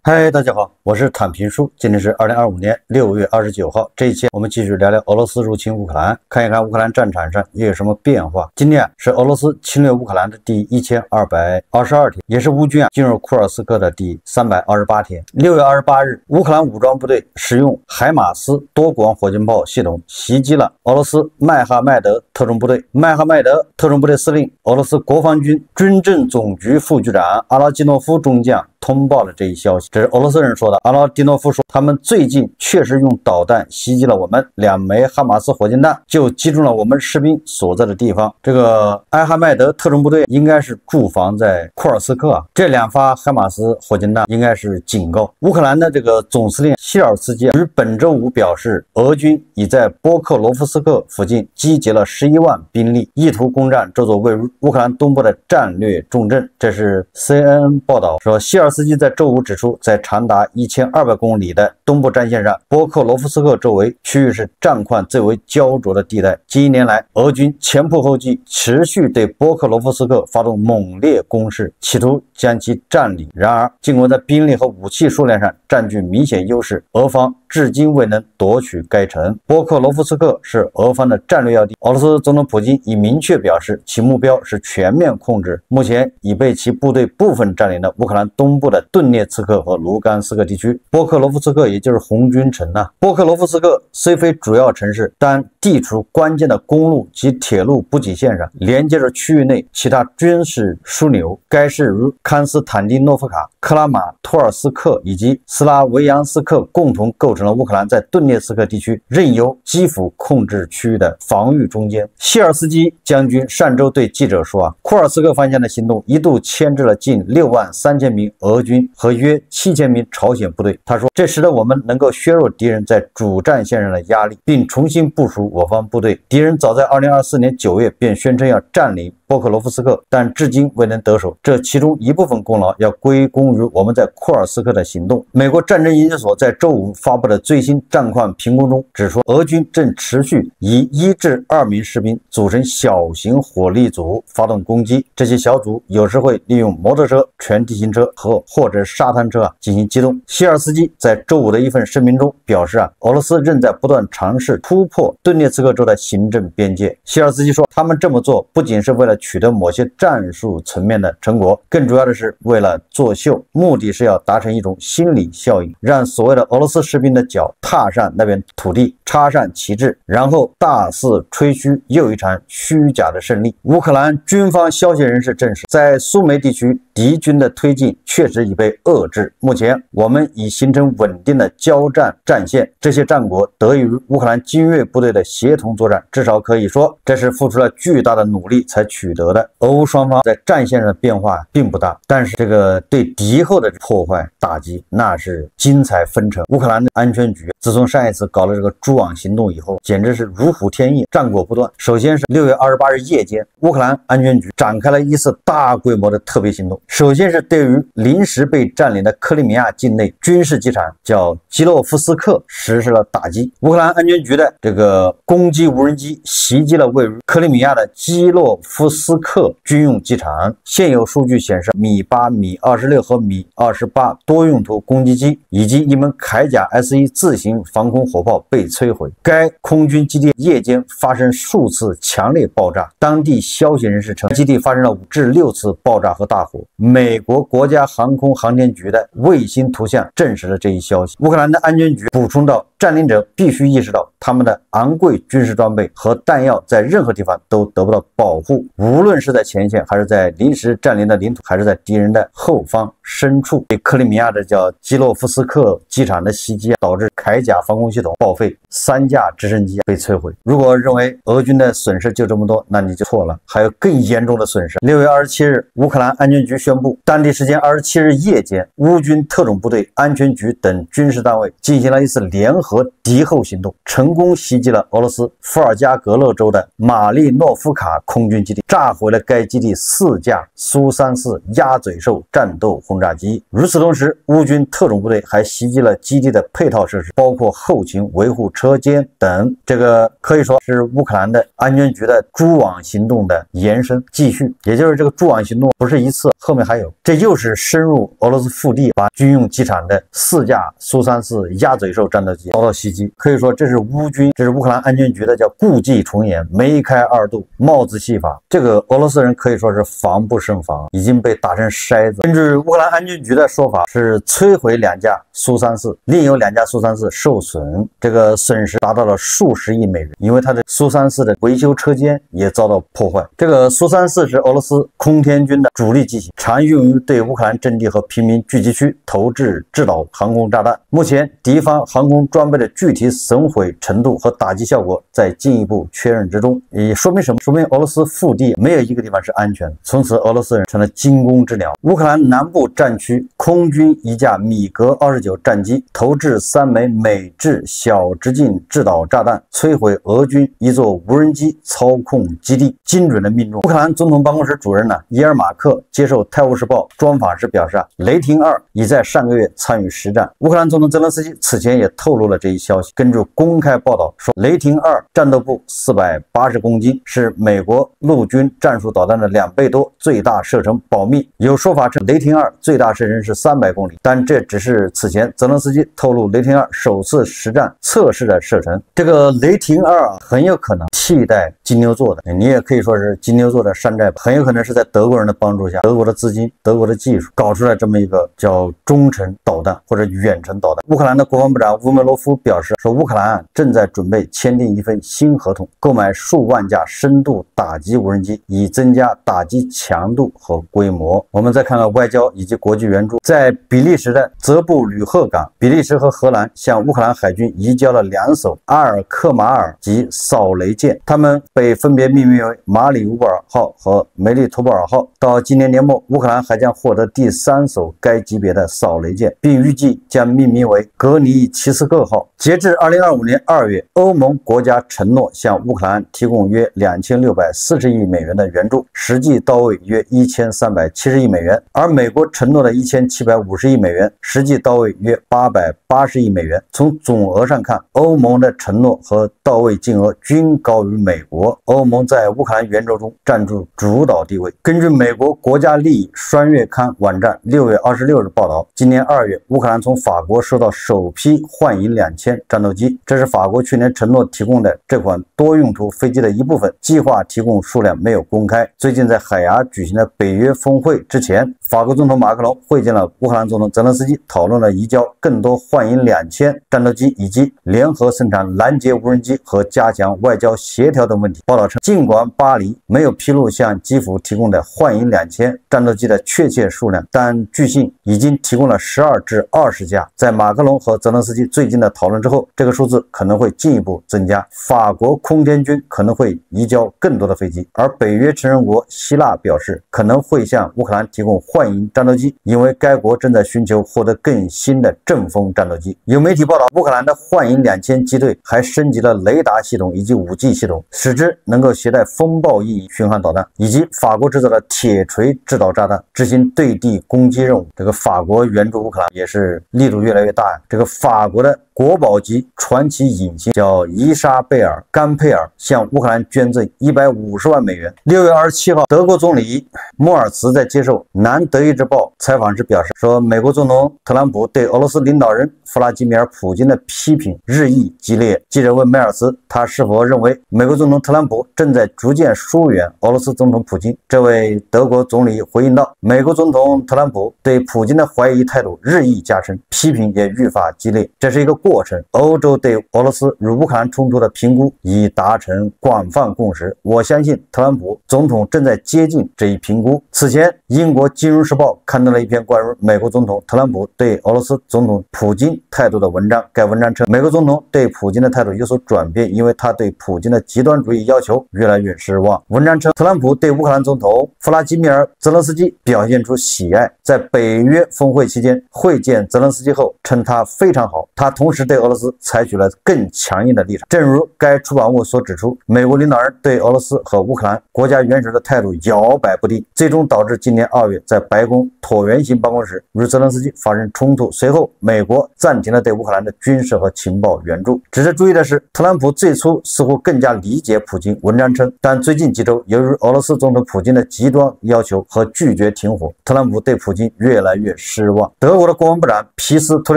嗨，大家好，我是坦平叔。今天是2025年6月29号，这一期我们继续聊聊俄罗斯入侵乌克兰，看一看乌克兰战场上又有什么变化。今天是俄罗斯侵略乌克兰的第1222天，也是乌军进入库尔斯克的第328天。6月28日，乌克兰武装部队使用海马斯多管火箭炮系统袭击了俄罗斯麦哈迈德特种部队。麦哈迈德特种部队司令、俄罗斯国防军军政总局副局长阿拉基诺夫中将通报了这一消息，这是俄罗斯人说的。阿拉基诺夫说，他们最近确实用导弹袭击了我们，2枚哈马斯火箭弹就击中了我们士兵所在的地方。这个埃哈迈德特种部队应该是驻防在库尔斯克啊。这2发哈马斯火箭弹应该是警告。乌克兰的这个总司令希尔斯基于本周五表示，俄军已在波克罗夫斯克附近集结了11万兵力，意图攻占这座位于乌克兰东部的战略重镇。这是 CNN 报道说，希尔斯基在周五指出，在长达1200公里的东部战线上，波克罗夫斯克周围区域是战况最为焦灼的地带。近1年来，俄军前仆后继，持续对波克罗夫斯克发动猛烈攻势，企图将其占领。然而，尽管在兵力和武器数量上占据明显优势，俄方至今未能夺取该城。波克罗夫斯克是俄方的战略要地，俄罗斯总统普京已明确表示，其目标是全面控制目前已被其部队部分占领的乌克兰东部的顿涅茨克和卢甘斯克地区。波克罗夫斯克也就是红军城波克罗夫斯克虽非主要城市，但地处关键的公路及铁路补给线上，连接着区域内其他军事枢纽。该市如康斯坦丁诺夫卡、克拉马托尔斯克以及斯拉维扬斯克共同构成了乌克兰在顿涅茨克地区任由基辅控制区域的防御中间。谢尔斯基将军上周对记者说，库尔斯克方向的行动一度牵制了近63000名俄军和约7000名朝鲜部队。他说，这使得我们能够削弱敌人在主战线上的压力，并重新部署我方部队。敌人早在2024年9月便宣称要占领波克罗夫斯克，但至今未能得手，这其中一部分功劳要归功于我们在库尔斯克的行动。美国战争研究所在周五发布的最新战况评估中指出，俄军正持续以1至2名士兵组成小型火力组发动攻击，这些小组有时会利用摩托车、全地形车或者沙滩车进行机动。希尔斯基在周五的一份声明中表示，俄罗斯正在不断尝试突破顿涅茨克州的行政边界。希尔斯基说，他们这么做不仅是为了取得某些战术层面的成果，更主要的是为了作秀，目的是要达成一种心理效应，让所谓的俄罗斯士兵的脚踏上那片土地，插上旗帜，然后大肆吹嘘又一场虚假的胜利。乌克兰军方消息人士证实，在苏梅地区敌军的推进确实已被遏制，目前我们已形成稳定的交战战线，这些战果得益于乌克兰精锐部队的协同作战，至少可以说这是付出了巨大的努力才取得的。俄乌双方在战线上的变化并不大，但是这个对敌后的破坏打击那是精彩纷呈。乌克兰的安全局自从上一次搞了这个蛛网行动以后，简直是如虎添翼，战果不断。首先是6月28日夜间，乌克兰安全局展开了一次大规模的特别行动。首先是对于临时被占领的克里米亚境内军事机场叫基洛夫斯克实施了打击。乌克兰安全局的这个攻击无人机袭击了位于克里米亚的基洛夫斯克军用机场。现有数据显示，米8、米26和米28多用途攻击机以及一门铠甲 S1自行防空火炮被摧毁。该空军基地夜间发生数次强烈爆炸，当地消息人士称，基地发生了5至6次爆炸和大火。美国国家航空航天局的卫星图像证实了这一消息。乌克兰的安全局补充到，占领者必须意识到，他们的昂贵军事装备和弹药在任何地方都得不到保护，无论是在前线，还是在临时占领的领土，还是在敌人的后方深处。对克里米亚的叫基洛夫斯克机场的袭击导致铠甲防空系统报废，3架直升机被摧毁。如果认为俄军的损失就这么多，那你就错了，还有更严重的损失。6月27日，乌克兰安全局宣布，当地时间27日夜间，乌军特种部队、安全局等军事单位进行了一次联合敌后行动，成功袭击了俄罗斯伏尔加格勒州的马利诺夫卡空军基地，炸毁了该基地4架苏34鸭嘴兽战斗轰炸机。与此同时，乌军特种部队还袭击了基地的配套设施，包括后勤维护车间等。这个可以说是乌克兰的安全局的蛛网行动的延伸继续，也就是这个蛛网行动不是一次，后面面还有，这又是深入俄罗斯腹地，把军用机场的4架苏34鸭嘴兽战斗机遭到袭击。可以说这是乌克兰安全局的叫故伎重演，梅开二度，帽子戏法。这个俄罗斯人可以说是防不胜防，已经被打成筛子。根据乌克兰安全局的说法，是摧毁2架苏34，另有2架苏34受损，这个损失达到了数十亿美元。因为它的苏34的维修车间也遭到破坏。这个苏34是俄罗斯空天军的主力机型，常用于对乌克兰阵地和平民聚集区投掷制导航空炸弹。目前敌方航空装备的具体损毁程度和打击效果在进一步确认之中。也说明什么？说明俄罗斯腹地没有一个地方是安全的。从此俄罗斯人成了惊弓之鸟。乌克兰南部战区空军1架米格29战机投掷3枚美制小直径制导炸弹，摧毁俄军一座无人机操控基地，精准的命中。乌克兰总统办公室主任伊尔马克接受《泰晤士报》专访时表示，雷霆2已在上个月参与实战。乌克兰总统泽连斯基此前也透露了这一消息。根据公开报道说，雷霆2战斗部480公斤，是美国陆军战术导弹的2倍多，最大射程保密。有说法称雷霆2最大射程是300公里，但这只是此前泽连斯基透露雷霆2首次实战测试的射程。这个雷霆2很有可能替代金牛座的，你也可以说是金牛座的山寨，很有可能是在德国人的帮助下，德国的资金、德国的技术搞出来这么一个叫中程导弹或者远程导弹。乌克兰的国防部长乌梅罗夫表示说，乌克兰正在准备签订一份新合同，购买数万架深度打击无人机，以增加打击强度和规模。我们再看看外交以及国际援助。在比利时的泽布吕赫港，比利时和荷兰向乌克兰海军移交了2艘阿尔克马尔级扫雷舰，它们被分别命名为马里乌波尔号和梅利托波尔号。到今年年末，乌克兰还将获得第3艘该级别的扫雷舰，并预计将命名为格尼伊奇斯克号。截至2025年2月，欧盟国家承诺向乌克兰提供约2640亿美元的援助，实际到位约1370亿美元，而美国承诺的1750亿美元，实际到位约880亿美元。从总额上看，欧盟的承诺和到位金额均高于美国。欧盟在乌克兰援助中占据主导地位。根据美国国家利益双月刊网站6月26日报道，今年2月，乌克兰从法国收到首批幻影2000战斗机，这是法国去年承诺提供的这款多用途飞机的一部分，计划提供数量没有公开。最近在海牙举行的北约峰会之前，法国总统马克龙会见了乌克兰总统泽连斯基，讨论了移交更多幻影2000战斗机以及联合生产拦截无人机和加强外交协调等问题。报道称，尽管巴黎没有披露向基辅提供的幻影2000战斗机的确切数量，但据信已经提供了12至20架。在马克龙和泽连斯基最近的讨论之后，这个数字可能会进一步增加。法国空天军可能会移交更多的飞机，而北约成员国希腊表示可能会向乌克兰提供幻影战斗机，因为该国正在寻求获得更新的阵风战斗机。有媒体报道，乌克兰的幻影2000机队还升级了雷达系统以及5G 系统，使之能够携带风暴翼巡航导弹以及法国制造的铁锤制导炸弹，执行对地攻击任务。这个法国援助乌克兰也是力度越来越大。这个法国的国宝级传奇影星叫伊莎贝尔·甘佩尔向乌克兰捐赠150万美元。6月27号，德国总理莫尔茨在接受《南德意志报》采访时表示说，美国总统特朗普对俄罗斯领导人弗拉基米尔·普京的批评日益激烈。记者问梅尔茨，他是否认为美国总统特朗普正在逐渐疏远俄罗斯总统普京？这位德国总理回应道，美国总统特朗普对普京的怀疑态度日益加深，批评也愈发激烈，这是一个过程。欧洲对俄罗斯与乌克兰冲突的评估已达成广泛共识，我相信特朗普总统正在接近这一评估。此前，英国金融时报刊登了一篇关于美国总统特朗普对俄罗斯总统普京态度的文章。该文章称，美国总统对普京的态度有所转变，因为他对普京的极端主义要求越来越失望。文章称，特朗普对乌克兰总统弗拉基米尔·泽连斯基表现出喜爱，在北约峰会期间会见泽连斯基后，称他非常好。他同时对俄罗斯采取了更强硬的立场。正如该出版物所指出，美国领导人对俄罗斯和乌克兰国家元首的态度摇摆不定，最终导致今年2月在白宫椭圆形办公室与泽连斯基发生冲突。随后，美国暂暂停了对乌克兰的军事和情报援助。值得注意的是，特朗普最初似乎更加理解普京，文章称，但最近几周，由于俄罗斯总统普京的极端要求和拒绝停火，特朗普对普京越来越失望。德国的国防部长皮斯托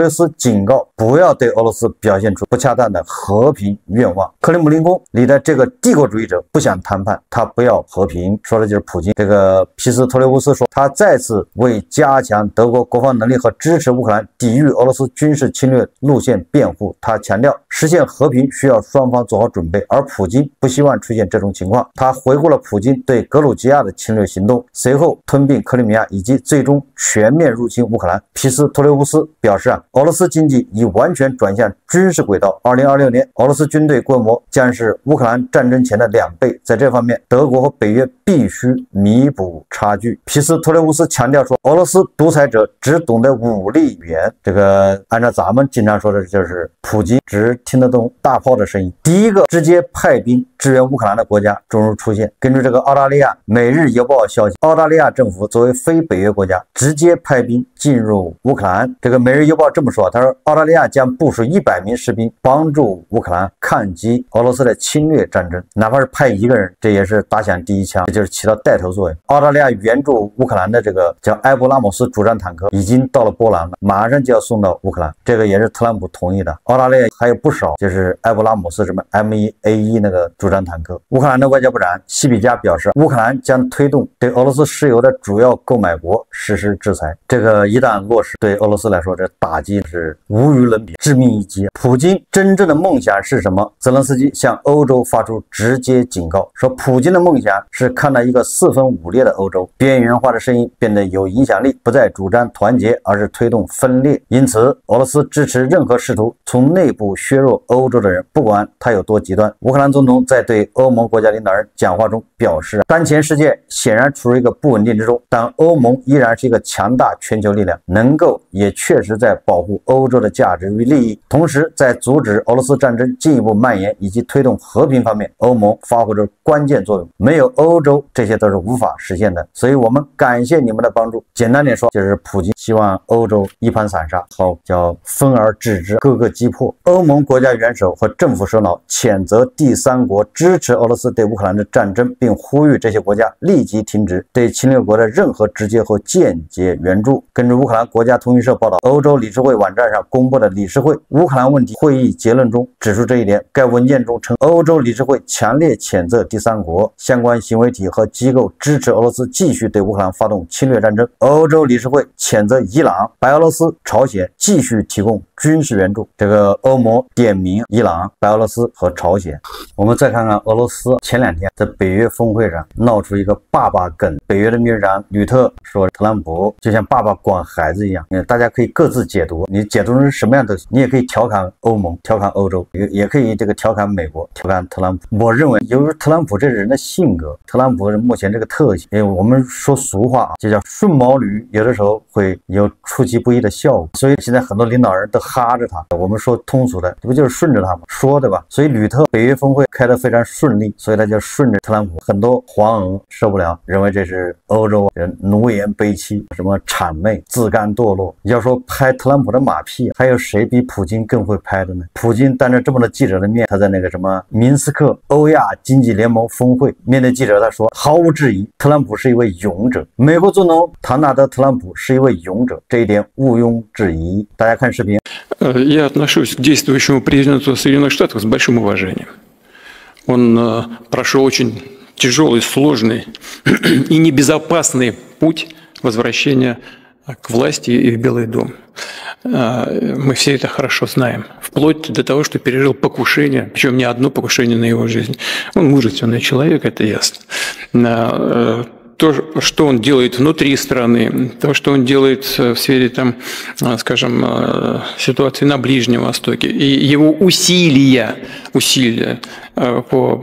留斯警告，不要对俄罗斯表现出不恰当的和平愿望。克里姆林宫里的这个帝国主义者不想谈判，他不要和平，说的就是普京。这个皮斯托留斯说，他再次为加强德国国防能力和支持乌克兰抵御俄罗斯军事侵略路线辩护。他强调，实现和平需要双方做好准备，而普京不希望出现这种情况。他回顾了普京对格鲁吉亚的侵略行动，随后吞并克里米亚以及最终全面入侵乌克兰。皮斯托留斯表示俄罗斯经济已完全转向军事轨道。2026年，俄罗斯军队规模将是乌克兰战争前的2倍。在这方面，德国和北约必须弥补差距。皮斯托留斯强调说，俄罗斯独裁者只懂得武力语言。这个按照咱们经常说的，就是普京只听得懂大炮的声音。第一个直接派兵支援乌克兰的国家终于出现。根据这个澳大利亚《每日邮报》消息，澳大利亚政府作为非北约国家，直接派兵进入乌克兰。这个《每日邮报》这么说，他说澳大利亚将部署100名士兵帮助乌克兰抗击俄罗斯的侵略战争，哪怕是派1个人，这也是打响第一枪，这就是起到带头作用。澳大利亚援助乌克兰的这个叫埃布拉姆斯主战坦克已经到了波兰了，马上就要送到乌克兰，这个也是特朗普同意的。澳大利亚还有不少就是埃布拉姆斯什么 M1A1 那个主战坦克。乌克兰的外交部长西比加表示，乌克兰将推动对俄罗斯石油的主要购买国实施制裁，这个一旦落实，对俄罗斯来说这打击是无与伦比，致命一击。普京真正的梦想是什么？泽连斯基向欧洲发出直接警告，说普京的梦想是看到一个四分五裂的欧洲，边缘化的声音变得有影响力，不再主张团结，而是推动分裂。因此，俄罗斯支持任何试图从内部削弱欧洲的人，不管他有多极端。乌克兰总统在对欧盟国家领导人讲话中表示，当前世界显然处于一个不稳定之中，但欧盟依然是一个强大全球力量，能够也确实在保护欧洲的价值与利益，同时在阻止俄罗斯战争进一步蔓延以及推动和平方面，欧盟发挥着关键作用。没有欧洲，这些都是无法实现的。所以我们感谢你们的帮助。简单点说，就是普京希望欧洲一盘散沙，好叫分而治之，各个击破。欧盟国家元首和政府首脑谴责第三国支持俄罗斯对乌克兰的战争，并呼吁这些国家立即停止对侵略国的任何直接或间接援助。根据乌克兰国家通讯社报道，欧洲理事会网站上公布的理事会乌克兰问题会议结论中指出这一点。该文件中称，欧洲理事会强烈谴责第三国相关行为体和机构支持俄罗斯继续对乌克兰发动侵略战争。欧洲理事会谴责伊朗、白俄罗斯、朝鲜继续提供军事援助。这个欧盟点名伊朗、白俄罗斯和朝鲜。我们再看看俄罗斯，前2天在北约峰会上闹出一个爸爸梗。北约的秘书长吕特说，特朗普就像爸爸管孩子一样。大家可以各自解读，你解读成什么样都行。你也可以调侃欧盟，调侃欧洲，也可以这个调侃美国，调侃特朗普。我认为，由于特朗普这人的性格，特朗普目前这个特性，我们说俗话就叫顺毛驴，有的时候会有出其不意的效果。所以现在很多领导人都哈着他，我们说通俗的，这不就是顺着他吗？说对吧？所以吕特北约峰会开得非常顺利，所以他就顺着特朗普。很多黄俄受不了，认为这是欧洲人奴颜卑膝，什么谄媚、自甘堕落。要说拍特朗普的马屁，还有谁比普京更会拍的呢？普京当着这么多记者的面，他在那个什么明斯克欧亚经济联盟峰会面对记者，他说毫无质疑，特朗普是一位勇者，美国总统唐纳德·特朗普是一位勇者，这一点毋庸置疑。大家看视频。Я отношусь к действующему президенту Соединенных Штатов с большим уважением. Он прошел очень тяжелый, сложный и небезопасный путь возвращения к власти и в Белый дом. Мы все это хорошо знаем. Вплоть до того, что пережил покушение, причем не одно покушение на его жизнь. Он мужественный человек, это ясно. То, что он делает внутри страны, то, что он делает в сфере, там, скажем, ситуации на Ближнем Востоке, и его усилия по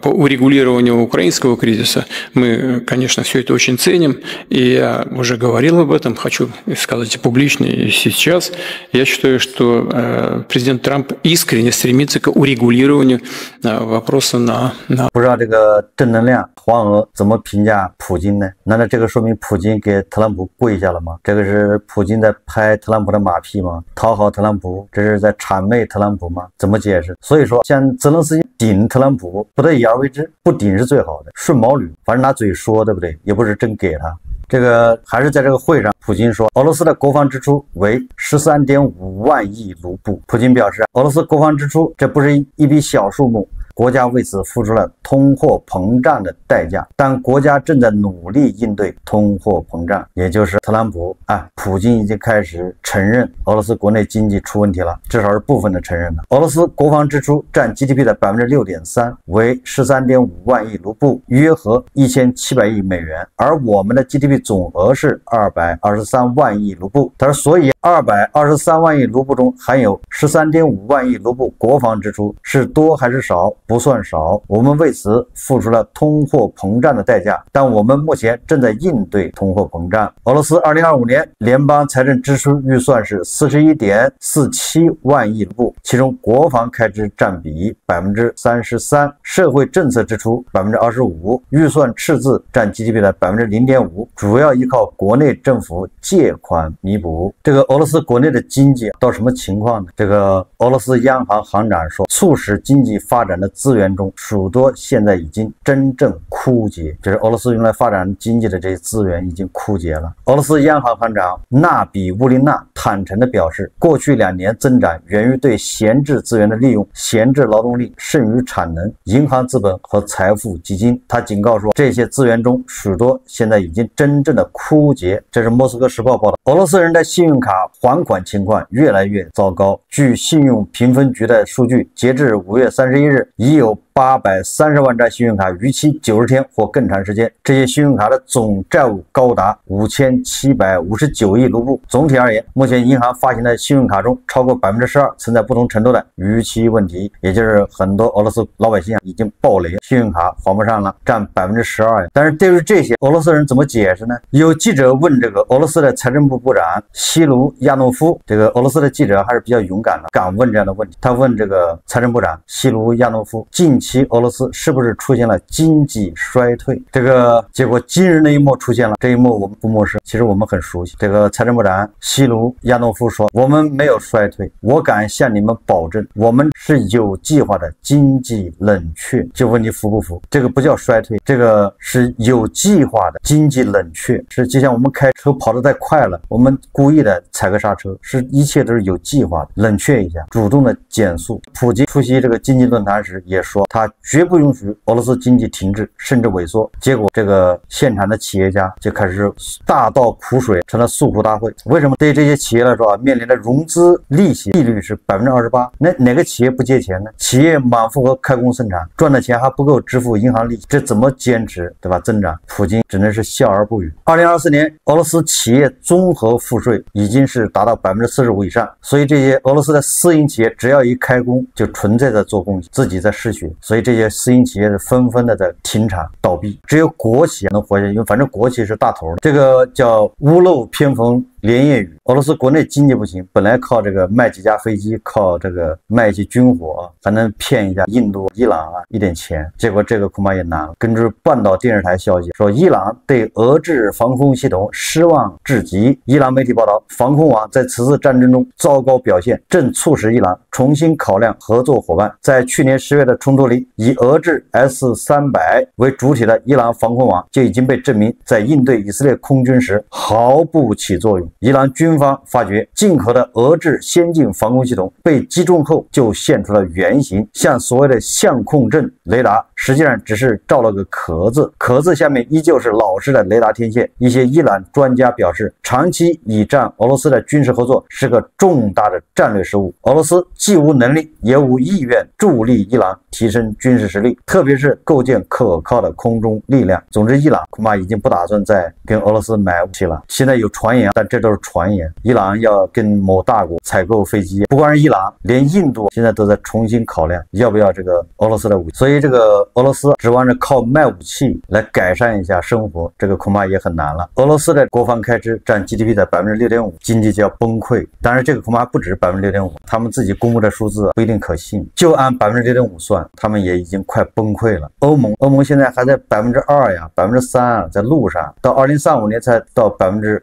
урегулированию украинского кризиса, мы, конечно, все это очень ценим, и я уже говорил об этом, хочу сказать и публично, и сейчас. Я считаю, что президент Трамп искренне стремится к урегулированию вопроса на... 不知道这个正能量黄俄怎么评价普京呢？难道这个说明普京给特朗普跪下了吗？这个是普京在拍特朗普的马屁吗？讨好特朗普，这是在谄媚特朗普吗？怎么解释？所以说，像泽连斯基顶特朗普，不得已而为之，不顶是最好的，顺毛驴，反正拿嘴说，对不对？也不是真给他。这个还是在这个会上，普京说俄罗斯的国防支出为13.5万亿卢布。普京表示，俄罗斯国防支出这不是一笔小数目，国家为此付出了通货膨胀的代价，但国家正在努力应对通货膨胀。也就是特朗普普京已经开始承认俄罗斯国内经济出问题了，至少是部分的承认了。俄罗斯国防支出占 GDP 的 6.3%， 为13.5万亿卢布，约合1700亿美元，而我们的 GDP 总额是223万亿卢布。他说，所以223万亿卢布中含有13.5万亿卢布国防支出，是多还是少？不算少，我们为此付出了通货膨胀的代价，但我们目前正在应对通货膨胀。俄罗斯2025年联邦财政支出预算是 41.47 万亿卢布，其中国防开支占比 33%， 社会政策支出 25%， 预算赤字占 GDP 的 0.5%， 主要依靠国内政府借款弥补。这个俄罗斯国内的经济到什么情况呢？这个俄罗斯央行行长说，促使经济发展的资源中，许多现在已经真正枯竭，就是俄罗斯用来发展经济的这些资源已经枯竭了。俄罗斯央行行长纳比乌林娜坦诚地表示，过去2年增长源于对闲置资源的利用，闲置劳动力胜于产能、银行资本和财富基金。他警告说，这些资源中许多现在已经真正的枯竭。这是莫斯科时报报道。俄罗斯人的信用卡还款情况越来越糟糕。据信用评分局的数据，截至5月31日，已有830万张信用卡逾期90天或更长时间，这些信用卡的总债务高达5759亿卢布。总体而言，目前银行发行的信用卡中，超过 12% 存在不同程度的逾期问题，也就是很多俄罗斯老百姓已经爆雷，信用卡还不上了，占 12%。但是对于这些，俄罗斯人怎么解释呢？有记者问这个俄罗斯的财政部部长西卢亚诺夫，这个俄罗斯的记者还是比较勇敢的，敢问这样的问题。他问这个财政部长西卢亚诺夫，近期俄罗斯是不是出现了经济衰退？这个结果惊人的一幕出现了，这一幕我们不陌生，其实我们很熟悉。这个财政部长西卢亚诺夫说，我们没有衰退，我敢向你们保证，我们是有计划的经济冷却。就问你服不服？这个不叫衰退，这个是有计划的经济冷却，是就像我们开车跑得太快了，我们故意的踩个刹车，是一切都是有计划的，冷却一下，主动的减速。普京出席这个经济论坛时也说，他绝不允许俄罗斯经济停滞甚至萎缩。结果这个现场的企业家就开始大倒苦水，成了诉苦大会。为什么？对这些企业来说面临的融资利息利率是 28%， 那哪个企业不借钱呢？企业满负荷开工生产，赚的钱还不够支付银行利息，这怎么坚持，对吧？增长？普京只能是笑而不语。2024年俄罗斯企业综合赋税已经是达到 45% 以上，所以这些俄罗斯的私营企业只要一开工就纯粹在做贡献，自己在失血，所以这些私营企业是纷纷的在停产倒闭，只有国企能活下去，因为反正国企是大头的。这个叫屋漏偏逢连夜雨。俄罗斯国内经济不行，本来靠这个卖几架飞机，靠这个卖一些军火，还能骗一下印度、伊朗一点钱，结果这个恐怕也难了。根据半岛电视台消息说，伊朗对俄制防空系统失望至极。伊朗媒体报道，防空网在此次战争中糟糕表现，正促使伊朗重新考量合作伙伴。在去年10月的冲突里，以俄制 S-300为主体的伊朗防空网就已经被证明在应对以色列空军时毫不起作用。伊朗军方发觉进口的俄制先进防空系统被击中后就现出了原形，像所谓的相控阵雷达实际上只是罩了个壳子，壳子下面依旧是老式的雷达天线。一些伊朗专家表示，长期倚仗俄罗斯的军事合作是个重大的战略失误。俄罗斯既无能力也无意愿助力伊朗提升军事实力，特别是构建可靠的空中力量。总之，伊朗恐怕已经不打算再跟俄罗斯买武器了。现在有传言，但这这都是传言。伊朗要跟某大国采购飞机，不光是伊朗，连印度现在都在重新考量要不要这个俄罗斯的武器。所以这个俄罗斯指望着靠卖武器来改善一下生活，这个恐怕也很难了。俄罗斯的国防开支占 GDP 的 6.5%， 经济就要崩溃。当然，这个恐怕不止 6.5%， 他们自己公布的数字不一定可信。就按 6.5% 算，他们也已经快崩溃了。欧盟现在还在 2% 呀 3% 啊，在路上，到2035年才到 5%，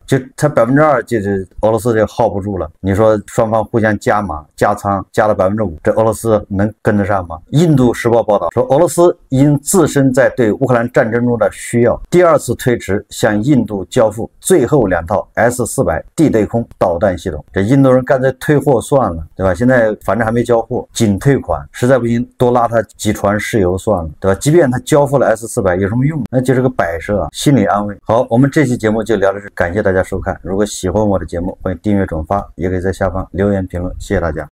就才 2%， 就是俄罗斯就耗不住了。你说双方互相加码加仓，加了 5%， 这俄罗斯能跟得上吗？印度时报报道说，俄罗斯因自身在对乌克兰战争中的需要，第二次推迟向印度交付最后2套 S-400地对空导弹系统。这印度人干脆退货算了，对吧？现在反正还没交货，仅退款，实在不行多拉他几船石油算了，对吧？即便他交付了 S-400有什么用？那就是个摆设啊，心理安慰。好，我们这期节目就聊到这，感谢大家收看。如果喜欢我的节目，欢迎订阅转发，也可以在下方留言评论，谢谢大家。